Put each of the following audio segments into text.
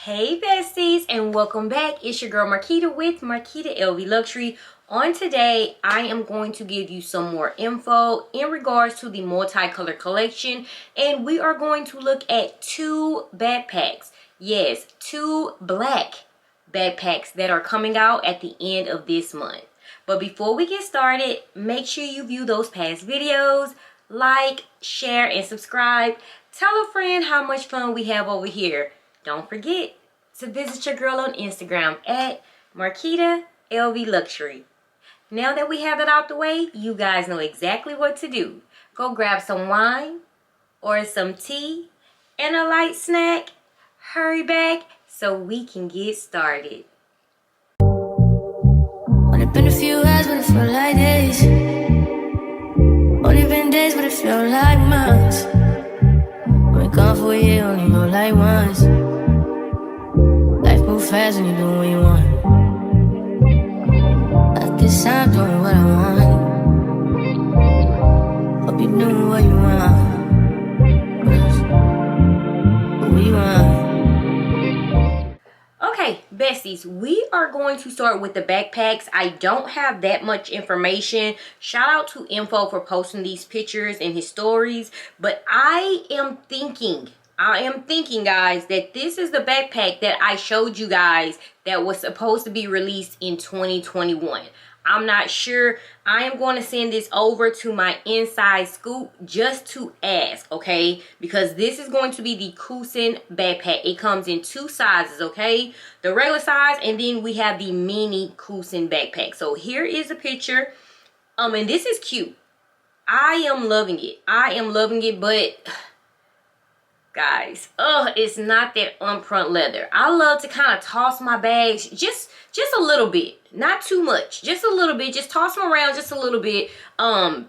Hey besties, and welcome back. It's your girl Marquita with Marquita LV Luxury. On today, I am going to give you some more info in regards to the Multicolor collection, and we are going to look at two backpacks. Yes, two black backpacks that are coming out at the end of this month. But before we get started, make sure you view those past videos, like, share, and subscribe. Tell a friend how much fun we have over here. Don't forget to visit your girl on Instagram at Marquita LV Luxury. Now that we have that out the way, you guys know exactly what to do. Go grab some wine or some tea and a light snack. Hurry back so we can get started. Only been a few hours, but it felt like days. Only been days, but it felt like months. Been gone for a year, only know like once. Life move fast when you do what you want. At this time, doing what I want. Hope you doing what you want. What you want. Okay, besties, we are going to start with the backpacks. I don't have that much information. Shout out to Info for posting these pictures in his stories. But I am thinking, guys, that this is the backpack that I showed you guys that was supposed to be released in 2021. I'm not sure. I am going to send this over to my inside scoop just to ask, okay? Because this is going to be the Coussin backpack. It comes in two sizes, okay? The regular size, and then we have the mini Coussin backpack. So here is a picture. And this is cute. I am loving it. But guys, it's not that upfront leather. I love to kind of toss my bags just a little bit, not too much, just a little bit, just toss them around just a little bit. I'm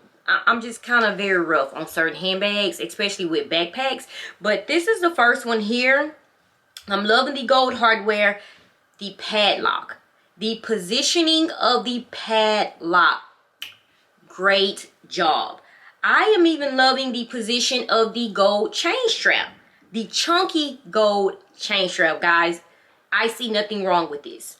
just kind of very rough on certain handbags, especially with backpacks. But this is the first one here. I'm loving the gold hardware, the padlock, the positioning of the padlock. Great job. I am even loving the position of the gold chain strap. The chunky gold chain strap, guys. I see nothing wrong with this.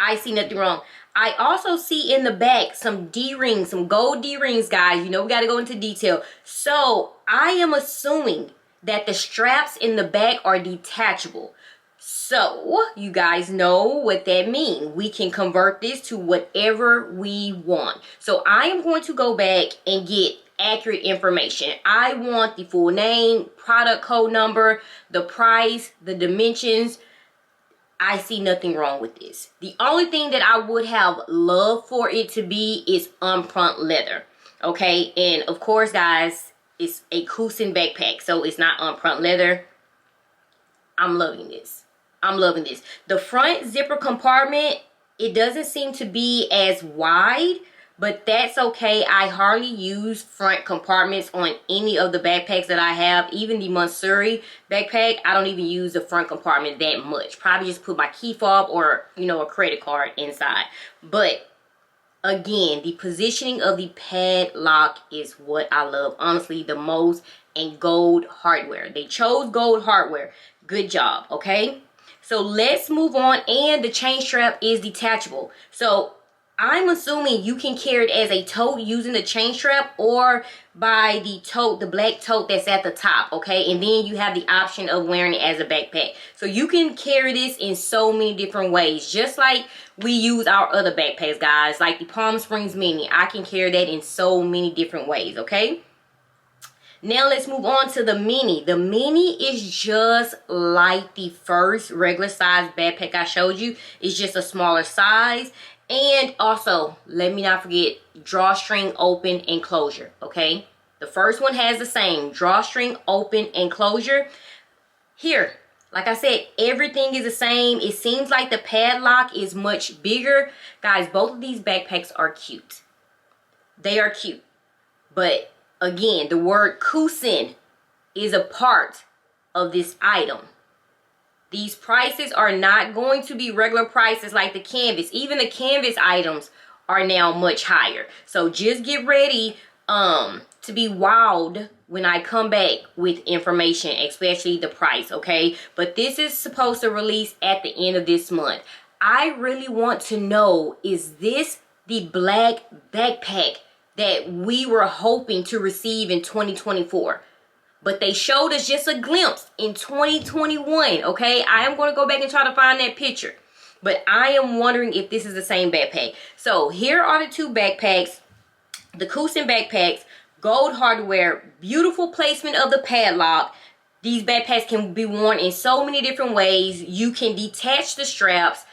I see nothing wrong. I also see in the back some D-rings, some gold D-rings, guys. You know we got to go into detail. So I am assuming that the straps in the back are detachable. So you guys know what that means. We can convert this to whatever we want. So I am going to go back and get accurate information. I want the full name, product code number, the price, the dimensions. I see nothing wrong with this. The only thing that I would have loved for it to be is upfront leather. Okay, and of course, guys, it's a Coussin backpack, so it's not upfront leather. I'm loving this. I'm loving this. The front zipper compartment, it doesn't seem to be as wide, but that's okay. I hardly use front compartments on any of the backpacks that I have. Even the Montsuri backpack, I don't even use the front compartment that much. Probably just put my key fob or, you know, a credit card inside. But again, the positioning of the padlock is what I love, honestly, the most. And gold hardware. They chose gold hardware. Good job, okay? So let's move on. And the chain strap is detachable. So I'm assuming you can carry it as a tote using the chain strap or by the tote, the black tote that's at the top, okay? And then you have the option of wearing it as a backpack. So you can carry this in so many different ways, just like we use our other backpacks, guys, like the Palm Springs Mini. I can carry that in so many different ways, okay? Now let's move on to the mini. The mini is just like the first regular size backpack I showed you. It's just a smaller size. And also, let me not forget, drawstring open and closure, okay? The first one has the same drawstring open and closure. Here, like I said, everything is the same. It seems like the padlock is much bigger. Guys, both of these backpacks are cute. They are cute. But again, the word Coussin is a part of this item. These prices are not going to be regular prices like the canvas. Even the canvas items are now much higher. So just get ready to be wowed when I come back with information, especially the price, okay? But this is supposed to release at the end of this month. I really want to know, is this the black backpack that we were hoping to receive in 2024? But they showed us just a glimpse in 2021, okay? I am going to go back and try to find that picture. But I am wondering if this is the same backpack. So here are the two backpacks. The Coussin backpacks, gold hardware, beautiful placement of the padlock. These backpacks can be worn in so many different ways. You can detach the straps.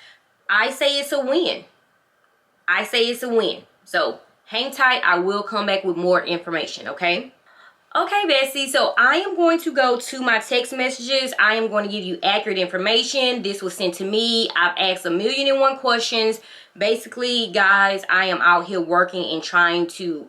I say it's a win. I say it's a win. So hang tight. I will come back with more information, okay? Okay, Bessie, so I am going to go to my text messages. I am going to give you accurate information. This was sent to me. I've asked 1,000,001 questions. Basically, guys, I am out here working and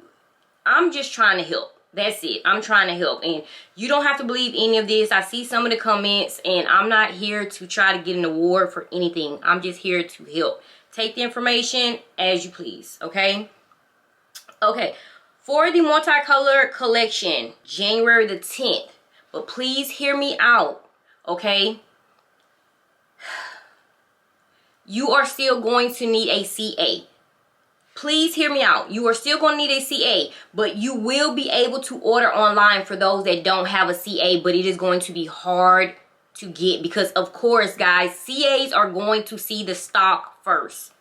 I'm just trying to help. That's it. I'm trying to help. And you don't have to believe any of this. I see some of the comments, and I'm not here to try to get an award for anything. I'm just here to help. Take the information as you please, okay? Okay. For the Multicolor collection, January the 10th. But please hear me out, okay? You are still going to need a CA. Please hear me out. You are still going to need a CA, but you will be able to order online for those that don't have a CA, but it is going to be hard to get because, of course, guys, CAs are going to see the stock first.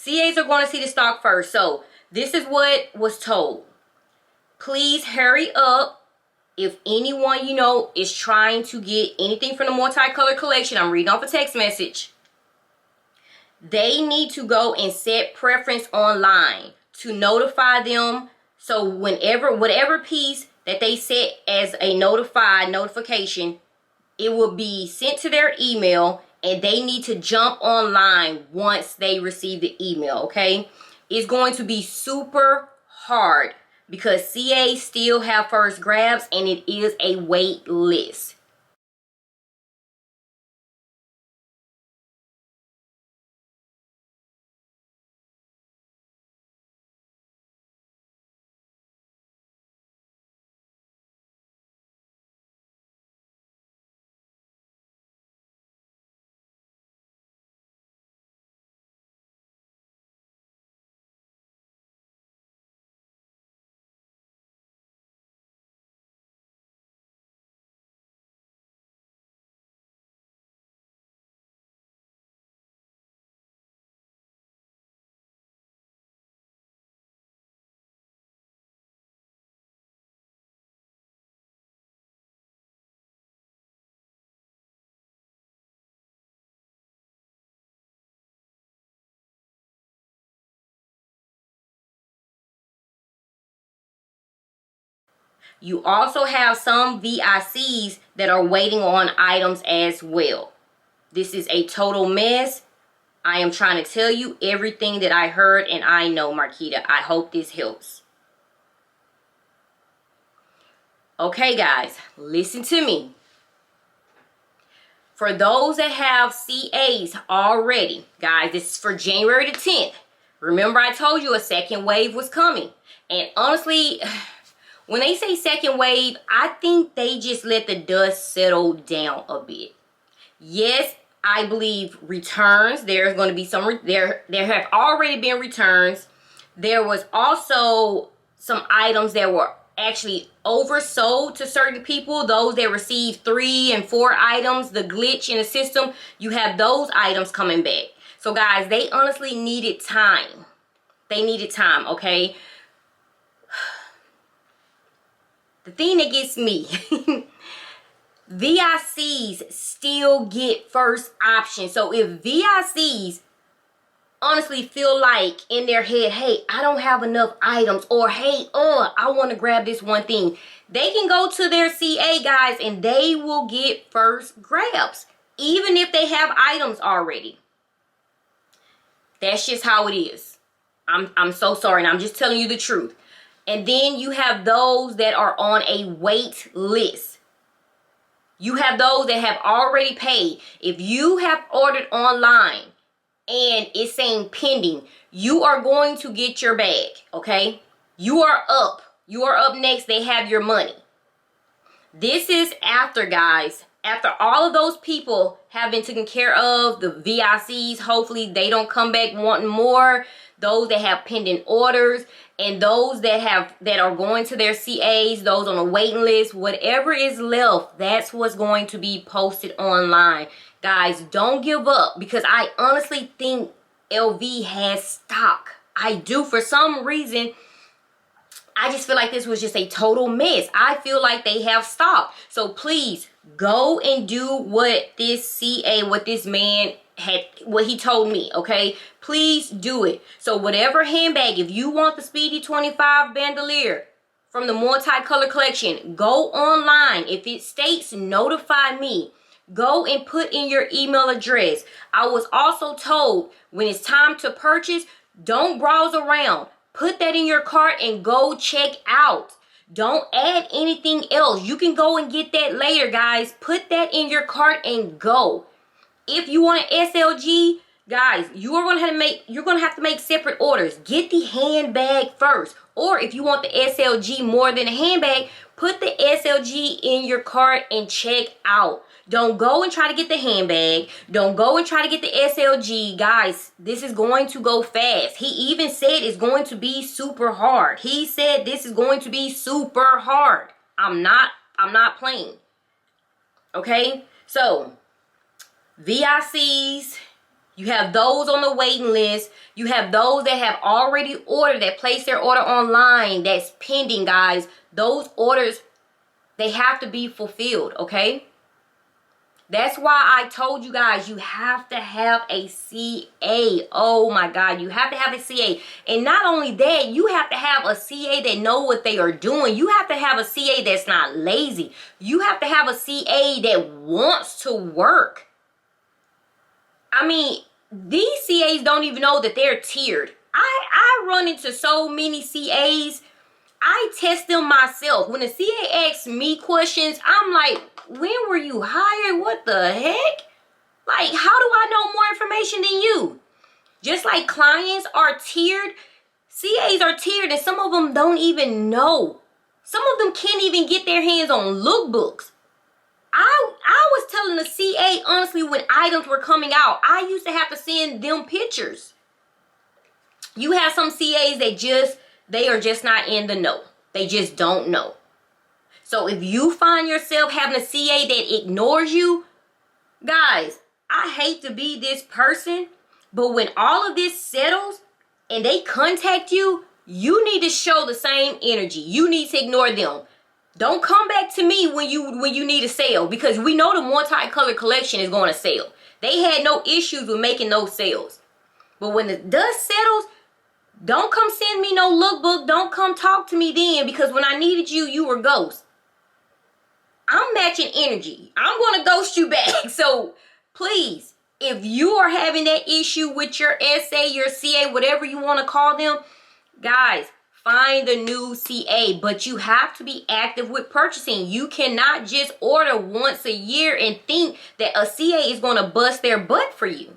CAs are going to see the stock first, so this is what was told. Please hurry up. If anyone you know is trying to get anything from the Multicolor collection, I'm reading off a text message. They need to go and set preference online to notify them. So whatever piece that they set as a notification, it will be sent to their email, and they need to jump online once they receive the email, okay? It's going to be super hard because CAs still have first grabs, and it is a wait list. You also have some VICs that are waiting on items as well. This is a total mess. I am trying to tell you everything that I heard and I know, Marquita. I hope this helps. Okay, guys, listen to me. For those that have CAs already, guys, this is for January the 10th. Remember, I told you a second wave was coming. And honestly, when they say second wave, I think they just let the dust settle down a bit. Yes, I believe returns. There's going to be some, there have already been returns. There was also some items that were actually oversold to certain people. Those that received 3 and 4 items, the glitch in the system, you have those items coming back. So guys, they honestly needed time. They needed time, okay? The thing that gets me, VICs still get first option. So if VICs honestly feel like in their head, hey, I don't have enough items, or hey, I want to grab this one thing, they can go to their CA, guys, and they will get first grabs, even if they have items already. That's just how it is. I'm so sorry, and I'm just telling you the truth. And then you have those that are on a wait list. You have those that have already paid. If you have ordered online and it's saying pending, you are going to get your bag, okay? You are up. You are up next. They have your money. This is after, guys, after all of those people have been taken care of, the VICs, hopefully they don't come back wanting more, those that have pending orders, and those that are going to their CAs, those on a waiting list, whatever is left, that's what's going to be posted online. Guys, don't give up, because I honestly think LV has stock. I do. For some reason, I just feel like this was just a total mess. I feel like they have stock. So please go and do what this CA, what this man had, what he told me, okay? Please do it. So whatever handbag, if you want the Speedy 25 bandolier from the Multicolor collection, go online. If it states notify me, go and put in your email address. I was also told when it's time to purchase, don't browse around. Put that in your cart and go check out. Don't add anything else. You can go and get that later, guys. Put that in your cart and go. If you want an SLG, guys, you're gonna have to make separate orders. Get the handbag first. Or if you want the SLG more than a handbag, put the SLG in your cart and check out. Don't go and try to get the handbag. Don't go and try to get the SLG. Guys, this is going to go fast. He even said it's going to be super hard. He said this is going to be super hard. I'm not playing. Okay? So, VICs, you have those on the waiting list. You have those that have already ordered, that placed their order online, that's pending, guys. Those orders, they have to be fulfilled, okay? That's why I told you guys, you have to have a CA. Oh my God, you have to have a CA. And not only that, you have to have a CA that know what they are doing. You have to have a CA that's not lazy. You have to have a CA that wants to work. I mean, these CAs don't even know that they're tiered. I run into so many CAs. I test them myself. When a CA asks me questions, I'm like, when were you hired? What the heck? Like, how do I know more information than you? Just like clients are tiered, CAs are tiered, and some of them don't even know. Some of them can't even get their hands on lookbooks. I was telling the CA, honestly, when items were coming out, I used to have to send them pictures. You have some CAs that they are just not in the know. They just don't know. So if you find yourself having a CA that ignores you, guys, I hate to be this person, but when all of this settles and they contact you, you need to show the same energy. You need to ignore them. Don't come back to me when you need a sale, because we know the Multicolor collection is going to sell. They had no issues with making those sales. But when the dust settles, don't come send me no lookbook. Don't come talk to me then, because when I needed you, you were ghost. I'm matching energy. I'm going to ghost you back. So please, if you are having that issue with your SA, your CA, whatever you want to call them, guys, find a new CA. But you have to be active with purchasing. You cannot just order once a year and think that a CA is going to bust their butt for you,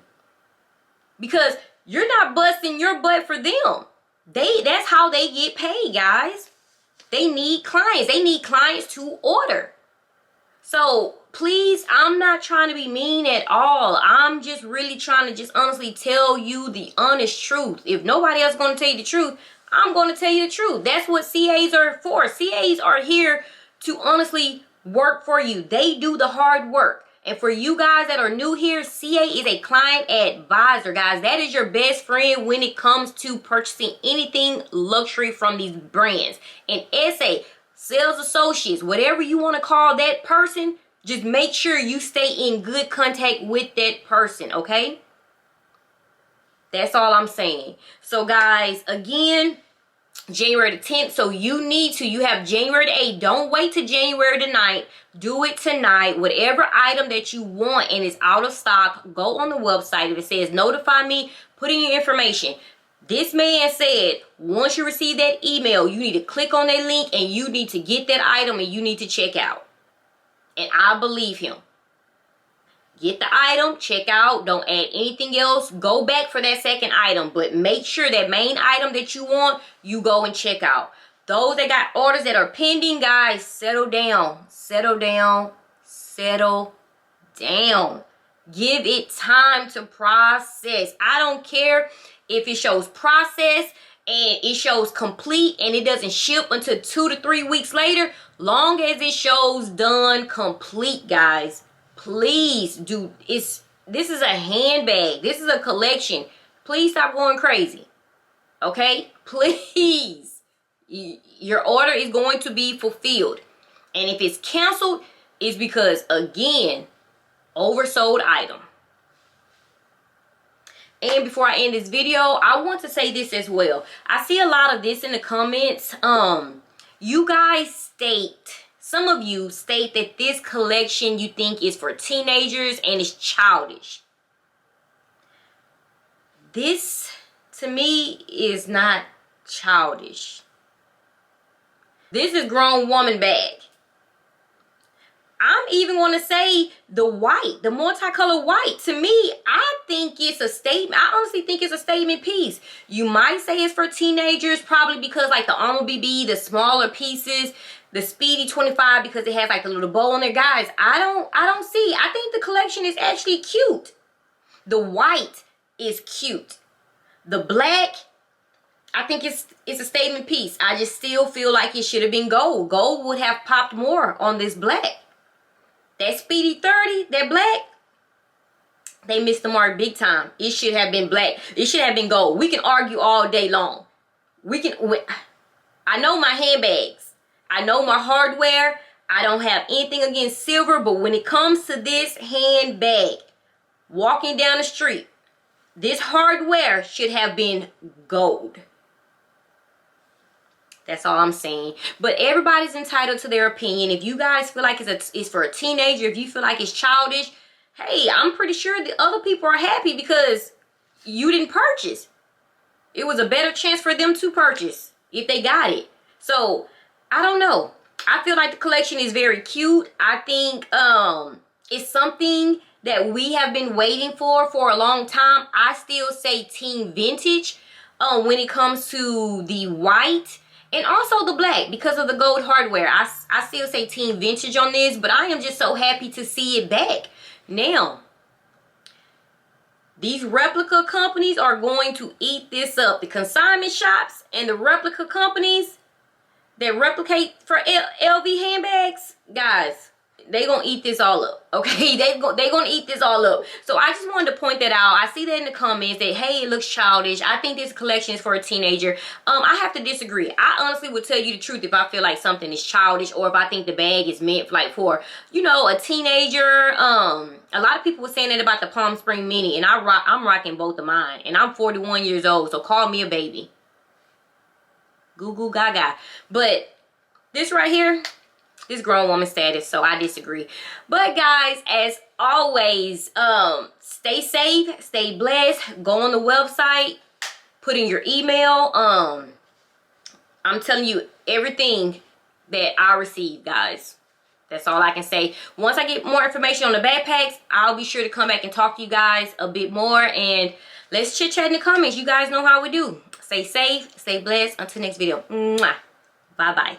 because you're not busting your butt for them. That's how they get paid, guys. They need clients. They need clients to order. So please, I'm not trying to be mean at all. I'm just really trying to just honestly tell you the honest truth. If nobody else is going to tell you the truth, I'm going to tell you the truth. That's what CAs are for. CAs are here to honestly work for you. They do the hard work. And for you guys that are new here, CA is a client advisor, guys. That is your best friend when it comes to purchasing anything luxury from these brands. And SA, sales associates, whatever you want to call that person, just make sure you stay in good contact with that person, okay? That's all I'm saying. So guys, again, January the 10th. So you have January the 8th. Don't wait till January the 9th. Do it tonight. Whatever item that you want and is out of stock, go on the website. If it says notify me, put in your information. This man said, once you receive that email, you need to click on that link and you need to get that item and you need to check out. And I believe him. Get the item, check out, don't add anything else. Go back for that second item, but make sure that main item that you want, you go and check out. Those that got orders that are pending, guys, settle down. Settle down. Settle down. Give it time to process. I don't care if it shows process and it shows complete and it doesn't ship until 2 to 3 weeks later. Long as it shows done complete, guys. Please do. This is a handbag. This is a collection. Please stop going crazy. Okay? Please. Your order is going to be fulfilled. And if it's canceled, it's because, again, oversold item. And before I end this video, I want to say this as well. I see a lot of this in the comments. You guys state, some of you state that this collection you think is for teenagers and it's childish. This, to me, is not childish. This is grown woman bag. I'm even going to say the white, the multicolor white. To me, I think it's a statement. I honestly think it's a statement piece. You might say it's for teenagers, probably because like the Alma BB, the smaller pieces, the Speedy 25 because it has like a little bow on there. Guys, I don't see. I think the collection is actually cute. The white is cute. The black, I think it's a statement piece. I just still feel like it should have been gold. Gold would have popped more on this black. That Speedy 30, that black, they missed the mark big time. It should have been black. It should have been gold. We can argue all day long. I know my handbags. I know my hardware. I don't have anything against silver, but when it comes to this handbag, walking down the street, this hardware should have been gold. That's all I'm saying. But everybody's entitled to their opinion. If you guys feel like it's for a teenager, if you feel like it's childish, hey, I'm pretty sure the other people are happy because you didn't purchase. It was a better chance for them to purchase if they got it. So, I don't know. I feel like the collection is very cute. I think it's something that we have been waiting for a long time. I still say teen vintage when it comes to the white. And also the black because of the gold hardware. I still say teen vintage on this, but I am just so happy to see it back. Now, these replica companies are going to eat this up. The consignment shops and the replica companies that replicate for LV handbags, guys, they gonna eat this all up, okay? They gonna eat this all up. So I just wanted to point that out. I see that in the comments that, hey, it looks childish. I think this collection is for a teenager. I have to disagree. I honestly would tell you the truth if I feel like something is childish or if I think the bag is meant like for, you know, a teenager. A lot of people were saying that about the Palm Spring Mini, and I'm rocking both of mine, and I'm 41 years old, so call me a baby. Goo goo gaga. But this right here, this grown woman status, so I disagree. But guys, as always, stay safe, stay blessed. Go on the website, put in your email. I'm telling you everything that I receive, guys. That's all I can say. Once I get more information on the backpacks, I'll be sure to come back and talk to you guys a bit more. And let's chit chat in the comments. You guys know how we do. Stay safe, stay blessed. Until next video. Mwah. Bye bye.